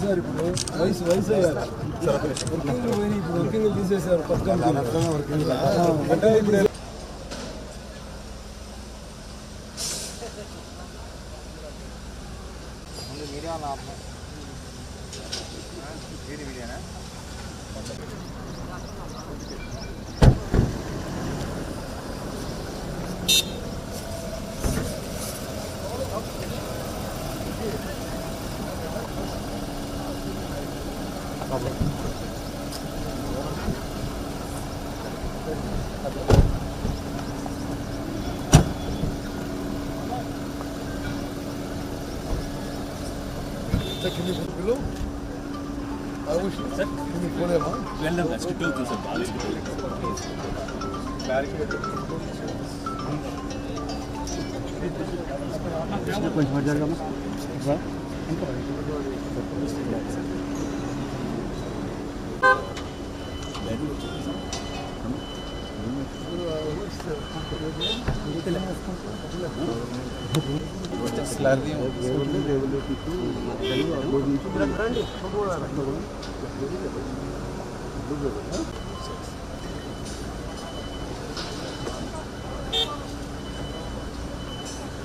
Sir ఇప్పుడు వయసు అయ్యారు వర్కింగ్ తీసేసారు Can you below? I wish you can you pull them out? Well, that's to do this.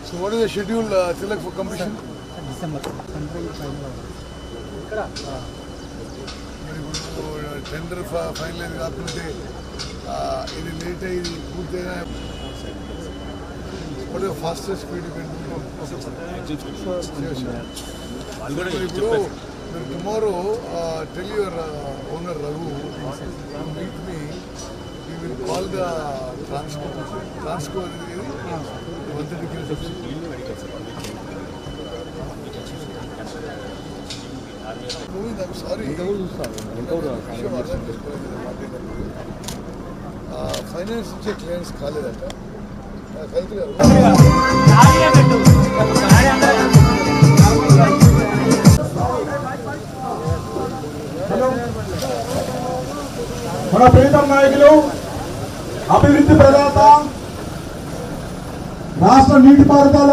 So what is the schedule, Tilak, for completion? December. Tender finalize కాకుంటే ఇది late అయ్యి పూర్తయినా what is the fastest speed you can do? ఇప్పుడు tomorrow tell your owner Raghu to meet me. We will call the transco 130 kilos. I'm sorry. Finance clearance కాలేదట. మన ప్రీతం నాయకులు అభివృద్ధి ప్రదాత రాష్ట్ర నీటిపారుదల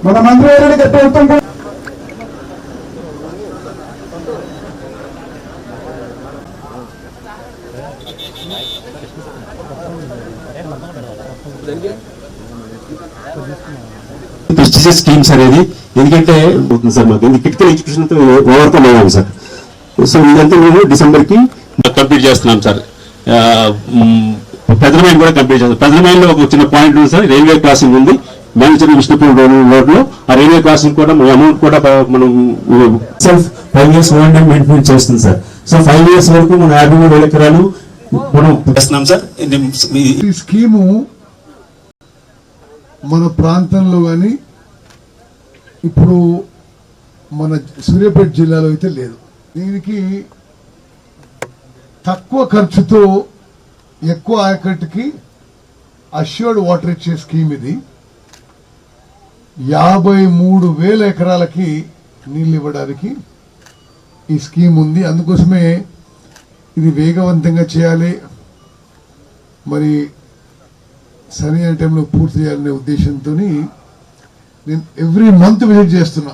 మన మంత్రి ప్రభుత్వం స్కీమ్స్ అనేది ఎందుకంటే సార్ మాకు క్రిటికల్ ఎడ్యుకేషన్ ఓవర్కమ్ అయ్యాం సార్. సో ఇదంతా మేము డిసెంబర్కి కంప్లీట్ చేస్తున్నాం సార్. పెదలమైన్ కూడా కంప్లీట్ చేస్తాం. పెదలమైన్లో ఒక చిన్న పాయింట్ ఉంది సార్, రైల్వే క్రాసింగ్ ఉంది మేనేజర్ విష్ణుపూర్ రోడ్లో. ఆ రైల్వే క్రాసింగ్ కూడా అమౌంట్ కూడా మనం 5 years మెయింటెనెన్స్ చేస్తుంది సార్. సో 5 years వరకు మనం 53,000 ఎకరాలు మనం చేస్తున్నాం సార్. ఈ స్కీము మన ప్రాంతంలో కానీ ఇప్పుడు మన సూర్యాపేట జిల్లాలో అయితే లేదు. దీనికి తక్కువ ఖర్చుతో ఎక్కువ ఆయకట్టుకి అష్యూర్డ్ వాటర్ ఇచ్చే స్కీమ్ ఇది. 53,000 ఎకరాలకి నీళ్ళు ఇవ్వడానికి ఈ స్కీమ్ ఉంది. అందుకోసమే ఇది వేగవంతంగా చేయాలి, మరి సరైన టైంలో పూర్తి చేయాలనే ఉద్దేశంతో నేను ఎవ్రీ మంత్ విజిట్ చేస్తున్నా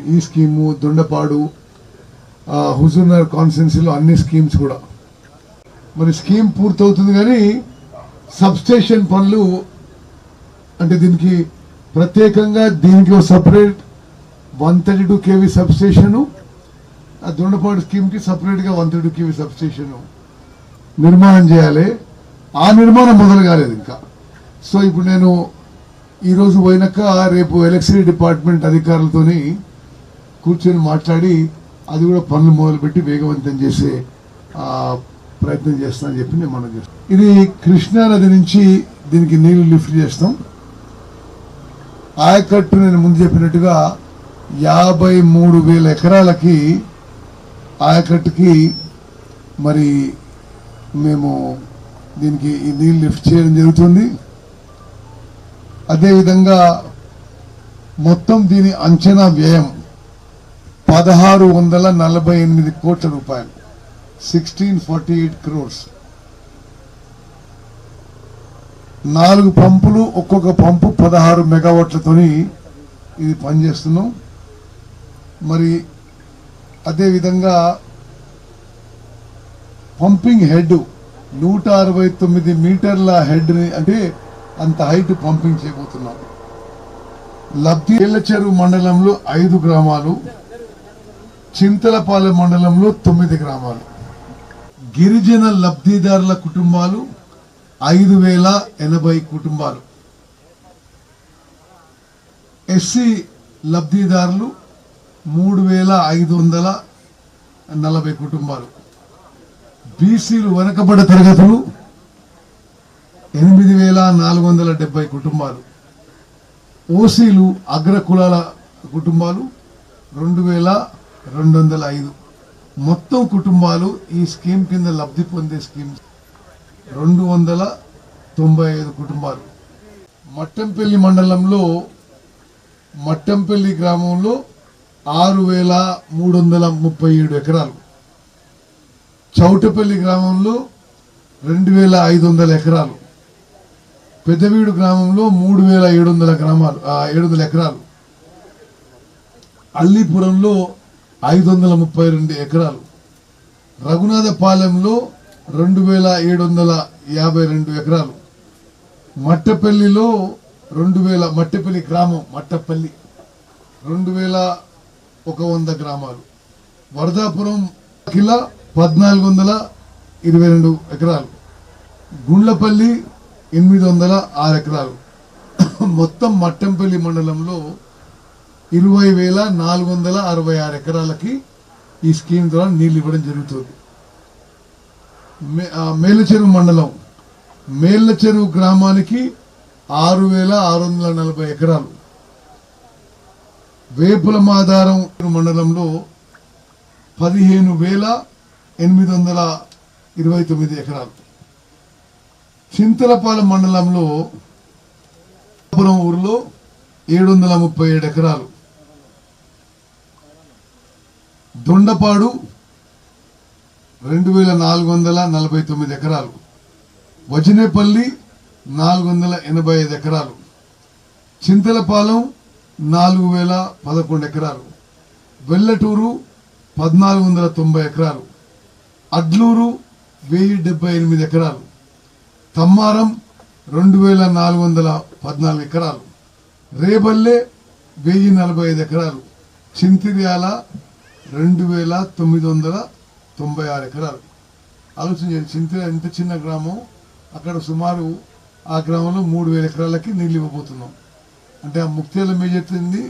ఈ స్కీము దొండపాడు హుజూర్నగర్ కాన్స్టిట్యున్సీలో అన్ని స్కీమ్స్ కూడా. మరి స్కీమ్ పూర్తవుతుంది కానీ సబ్స్టేషన్ పనులు అంటే దీనికి ప్రత్యేకంగా దీనికి సపరేట్ 132 kV సబ్స్టేషను, ఆ దొండపాడు స్కీమ్కి సపరేట్గా 132 kV సబ్స్టేషను నిర్మాణం చేయాలి. ఆ నిర్మాణం మొదలు కాలేదు ఇంకా. సో ఇప్పుడు నేను ఈరోజు పోయినాక రేపు ఎలక్ట్రిసిటీ డిపార్ట్మెంట్ అధికారులతో కూర్చొని మాట్లాడి అది కూడా పనులు మొదలుపెట్టి వేగవంతం చేసే ప్రయత్నం చేస్తానని చెప్పి నేను మనం చేస్తాం. ఇది కృష్ణా నది నుంచి దీనికి నీళ్లు లిఫ్ట్ చేస్తాం. ఆయకట్టు నేను ముందు చెప్పినట్టుగా 53,000 ఎకరాలకి ఆయకట్టుకి మరి మేము దీనికి ఈ నీళ్ళు లిఫ్ట్ చేయడం జరుగుతుంది. అదేవిధంగా మొత్తం దీని అంచనా వ్యయం 1,648 కోట్ల రూపాయలు. 1648 crores. 4 పంపులు, ఒక్కొక్క పంపు 16 మెగావాట్లతోని ఇది పనిచేస్తున్నాం. మరి అదేవిధంగా పంపింగ్ హెడ్ 169 మీటర్ల హెడ్ని, అంటే అంత హైట్ పంపింగ్ చేయబోతున్నాం. చెరువు మండలంలో 5 గ్రామాలు, చింతలపాలెం మండలంలో 9 గ్రామాలు. గిరిజన లబ్ధిదారుల కుటుంబాలు 5080 కుటుంబాలు. ఎస్సీ లబ్ధిదారులు 3540 కుటుంబాలు. బీసీలు వెనకబడ్డ తరగతులు 8470 కుటుంబాలు. ఓసీలు అగ్ర కులాల కుటుంబాలు 2205. మొత్తం కుటుంబాలు ఈ స్కీమ్ కింద లబ్ధి పొందే స్కీమ్ 295 కుటుంబాలు. మట్టంపల్లి మండలంలో మట్టంపల్లి గ్రామంలో 6337 ఎకరాలు. చౌటపల్లి గ్రామంలో 2500 ఎకరాలు. పెద్దవీడు గ్రామంలో 3700 ఎకరాలు. అల్లీపురంలో 532 ఎకరాలు. రఘునాథపాలెంలో 2752 ఎకరాలు. మట్టపల్లిలో మట్టపల్లి గ్రామం 2100 గ్రామాలు. వరదాపురం కిలా 1422 ఎకరాలు. గుండ్లపల్లి 806 ఎకరాలు. మొత్తం మట్టంపల్లి మండలంలో 20,466 ఎకరాలకి ఈ స్కీమ్ ద్వారా నీళ్లు ఇవ్వడం జరుగుతుంది. మేలచెరువు మండలం, మేళ్లచెరువు గ్రామానికి 6,640 ఎకరాలు. వేపుల మాదారం మండలంలో 15,829 ఎకరాలు. చింతలపాలెం మండలంలో ఊరిలో 737 ఎకరాలు. దొండపాడు 2,449 ఎకరాలు. వజనేపల్లి 485 ఎకరాలు. చింతలపాలెం 4,011 ఎకరాలు. వెల్లటూరు 1,490 ఎకరాలు. అడ్లూరు 1,078 ఎకరాలు. తమ్మారం 2,414 ఎకరాలు. రేబల్లె 1,045 ఎకరాలు. చింతిర్యాల 2,996 ఎకరాలు. ఆలోచన చేయండి, చింతిర్యాల ఎంత చిన్న గ్రామం, అక్కడ సుమారు ఆ గ్రామంలో 3,000 ఎకరాలకి నీళ్ళు ఇవ్వబోతున్నాం. అంటే ఆ ముక్తేల మేజెత్తింది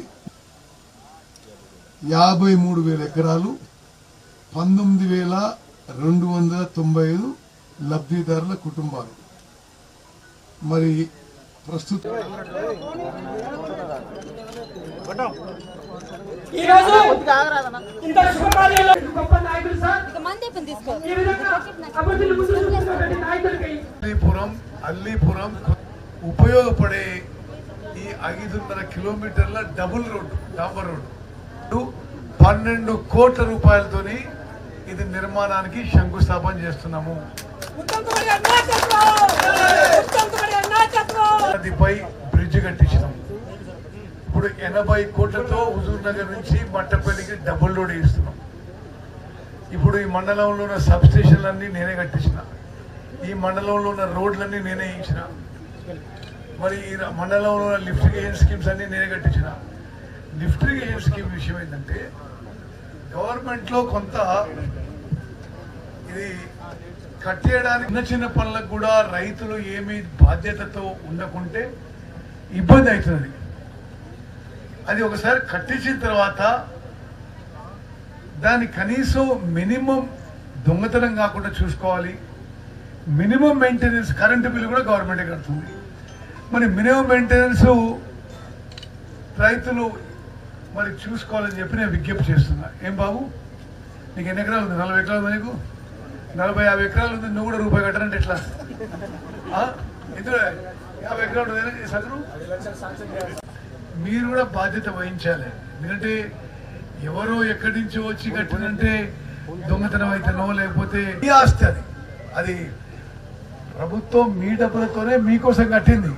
53,000 ఎకరాలు. 19,295 లబ్ధిదారుల కుటుంబాలు. మరి ప్రస్తుతం అల్లీపురం ఉపయోగపడే ఈ 5.5 కిలోమీటర్ల డబుల్ రోడ్డు, డాంబర్ రోడ్డు 12 కోట్ల రూపాయలతోని ఇది నిర్మాణానికి శంకుస్థాపన చేస్తున్నాము. నదిపై బ్రిడ్జ్ కట్టించినాం. ఇప్పుడు 80 కోట్లతో హుజూర్ నగర్ నుంచి మట్టపల్లికి డబుల్ రోడ్ ఇస్తున్నాం. ఇప్పుడు ఈ మండలంలో ఉన్న సబ్ స్టేషన్లన్నీ నేనే కట్టించిన, ఈ మండలంలో ఉన్న రోడ్లన్నీ నేనే ఇచ్చిన, మరి ఈ మండలంలో ఉన్న లిఫ్ట్ ఇరిగేషన్ స్కీమ్స్ అన్ని నేనే కట్టించిన. లిఫ్ట్ ఇరిగేషన్ స్కీమ్ విషయం ఏంటంటే గవర్నమెంట్లో కొంత ఇది కట్టేయడానికి చిన్న చిన్న పనులకు కూడా రైతులు ఏమీ బాధ్యతతో ఉండకుంటే ఇబ్బంది అవుతుంది. అది ఒకసారి కట్టించిన తర్వాత దాని కనీసం మినిమం దొంగతనం కాకుండా చూసుకోవాలి. మినిమం మెయింటెనెన్స్, కరెంటు బిల్లు కూడా గవర్నమెంటే కడుతుంది. మరి మినిమం మెయింటెనెన్స్ రైతులు మరి చూసుకోవాలని చెప్పి నేను విజ్ఞప్తి చేస్తున్నా. ఏం బాబు, నీకు ఎన్ని ఎకరాలు ఉంది? 40 ఎకరాలు ఉంది నీకు? 40-50 ఎకరాలు ఉంది, నువ్వు కూడా రూపాయి కట్టారంటే ఎట్లా? ఇందులో 50 ఎకరాలు ఉంటుంది సగరు. మీరు కూడా బాధ్యత వహించాలి. ఎందుకంటే ఎవరో ఎక్కడి నుంచో వచ్చి కట్టినంటే దొంగతనం అయితేనో లేకపోతే ఈ ఆస్తి అది ప్రభుత్వం మీ డబ్బులతోనే మీకోసం కట్టింది.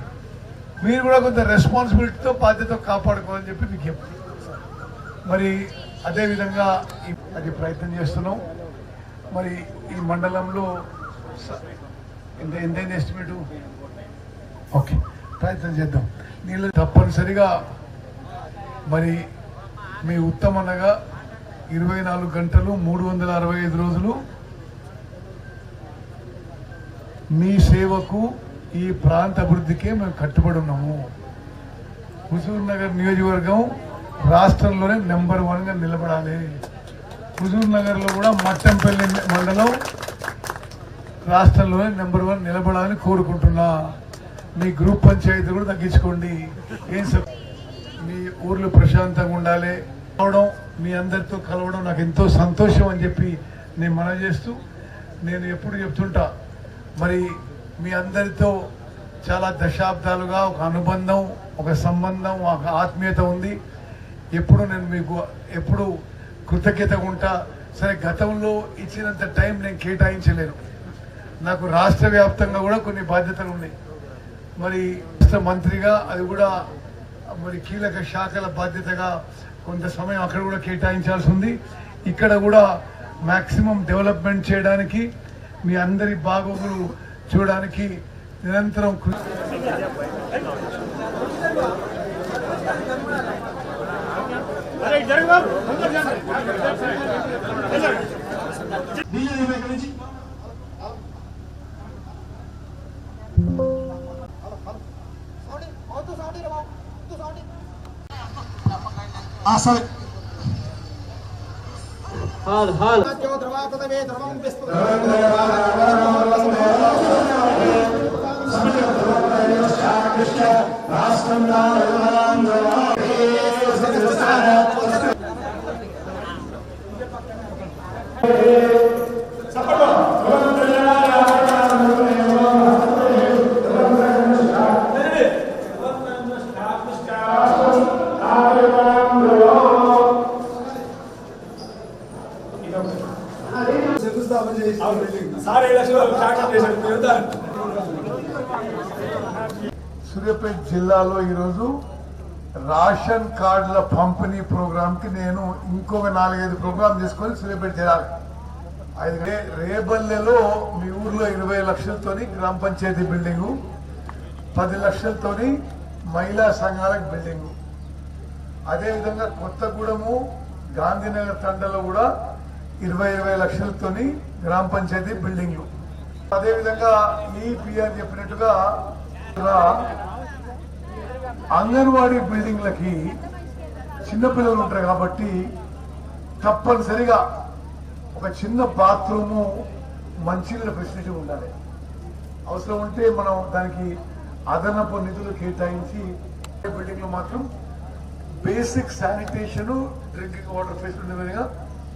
మీరు కూడా కొంత రెస్పాన్సిబిలిటీతో బాధ్యత కాపాడుకోవాలని చెప్పి విజ్ఞప్తి. మరి అదేవిధంగా అది ప్రయత్నం చేస్తున్నాం. మరి ఈ మండలంలో ఎంత ఎస్టిమేటు ఓకే ప్రయత్నం చేద్దాం. నీళ్ళు తప్పనిసరిగా మరి మీ ఉత్తమనగా 24 గంటలు 365 రోజులు మీ సేవకు ఈ ప్రాంత అభివృద్ధికే మేము కట్టుబడి ఉన్నాము. హుజూర్ నగర్ నియోజకవర్గం రాష్ట్రంలోనే నెంబర్ 1గా నిలబడాలి. హుజూర్ నగర్లో కూడా మట్టంపల్లి మండలం రాష్ట్రంలోనే నెంబర్ 1 నిలబడాలని కోరుకుంటున్నా. మీ గ్రూప్ పంచాయతీ కూడా తగ్గించుకోండి. మీ ఊర్లు ప్రశాంతంగా ఉండాలి. మీ అందరితో కలవడం నాకు ఎంతో సంతోషం అని చెప్పి నేను మనవి చేస్తూ, నేను ఎప్పుడు చెప్తుంటా, మరి మీ అందరితో చాలా దశాబ్దాలుగా ఒక అనుబంధం, ఒక సంబంధం, ఒక ఆత్మీయత ఉంది. ఎప్పుడు నేను మీకు ఎప్పుడు కృతజ్ఞతగా ఉంటా. సరే, గతంలో ఇచ్చినంత టైం నేను కేటాయించలేను. నాకు రాష్ట్ర వ్యాప్తంగా కూడా కొన్ని బాధ్యతలు ఉన్నాయి. మరి రాష్ట్ర మంత్రిగా అది కూడా మరి కీలక శాఖల బాధ్యతగా కొంత సమయం అక్కడ కూడా కేటాయించాల్సి ఉంది. ఇక్కడ కూడా మ్యాక్సిమం డెవలప్మెంట్ చేయడానికి, మీ అందరి బాగోగులు చూడడానికి నిరంతరం సరే సూర్యాపేట జిల్లాలో ఈరోజు రేషన్ కార్డుల పంపిణీ ప్రోగ్రాంకి నేను ఇంకొక 4-5 ప్రోగ్రాం చేసుకొని సూర్యాపేట చేరాలి. రేబల్లెలో మీ ఊర్లో 20 లక్షలతోని గ్రామ పంచాయతీ బిల్డింగు, 10 లక్షలతోని మహిళా సంఘాలకు బిల్డింగు, అదేవిధంగా కొత్తగూడెము గాంధీనగర్ తండలో కూడా 20 లక్షలతోని గ్రామ పంచాయతీ బిల్డింగ్లు. అదేవిధంగా ఈ పిఆర్ చెప్పినట్టుగా అంగన్వాడీ బిల్డింగ్లకి చిన్నపిల్లలు ఉంటారు కాబట్టి తప్పనిసరిగా ఒక చిన్న బాత్రూము, మంచినీళ్ళ ఫెసిలిటీ ఉండాలి. అవసరం ఉంటే మనం దానికి అదనపు నిధులు కేటాయించి బిల్డింగ్లో మాత్రం basic sanitation, drinking water facility విధంగా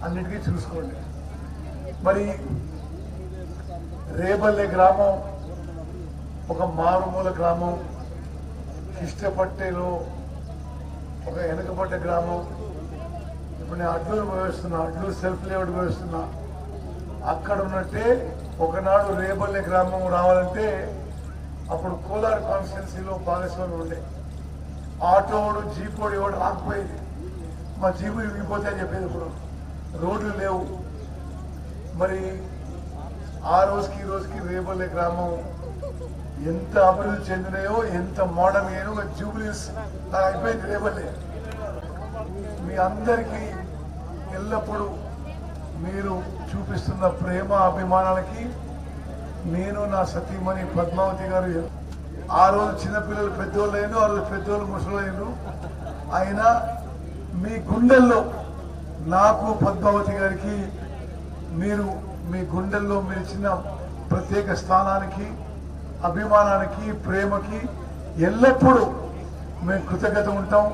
అన్నిటికీ చూసుకోండి. మరి రేబల్లె గ్రామం ఒక మారుమూల గ్రామం, కిష్టపట్టెలో ఒక వెనుకబడ్డ గ్రామం. ఇప్పుడు నేను అడ్లూరు పోయిస్తున్నా, అడ్లూరు సెల్ఫ్ లేఅవుట్ పోయిస్తున్నా. అక్కడ ఉన్నట్టే ఒకనాడు రేబల్లె గ్రామం రావాలంటే అప్పుడు కోలార్ కాన్స్టిట్యున్సీలో భాగస్వామి ఉండే ఆటోడు జీపోడు ఎవడు రాకపోయేది. మా జీపు విరిగిపోతే అని చెప్పేది. ఇప్పుడు రోడ్లు లేవు. మరి ఆ రోజుకి ఈ రోజుకి రేబల్లె గ్రామం ఎంత అభివృద్ధి చెందినాయో, ఎంత మోడర్న్ అయ్యానో, ఒక జూబ్లీస్ అయిపోయింది రేబల్లె. మీ అందరికీ ఎల్లప్పుడూ మీరు చూపిస్తున్న ప్రేమ అభిమానాలకి నేను, నా సతీమణి పద్మావతి గారు, ఆ రోజు చిన్నపిల్లలు పెద్దోళ్ళు అయినా, ఆ రోజు పెద్దోళ్ళు ముసలైనరు అయినా మీ గుండెల్లో నాకు పద్మావతి గారికి మీరు మీ గుండెల్లో మీరు ఇచ్చిన ప్రత్యేక స్థానానికి, అభిమానానికి, ప్రేమకి ఎల్లప్పుడూ మేము కృతజ్ఞత ఉంటాం.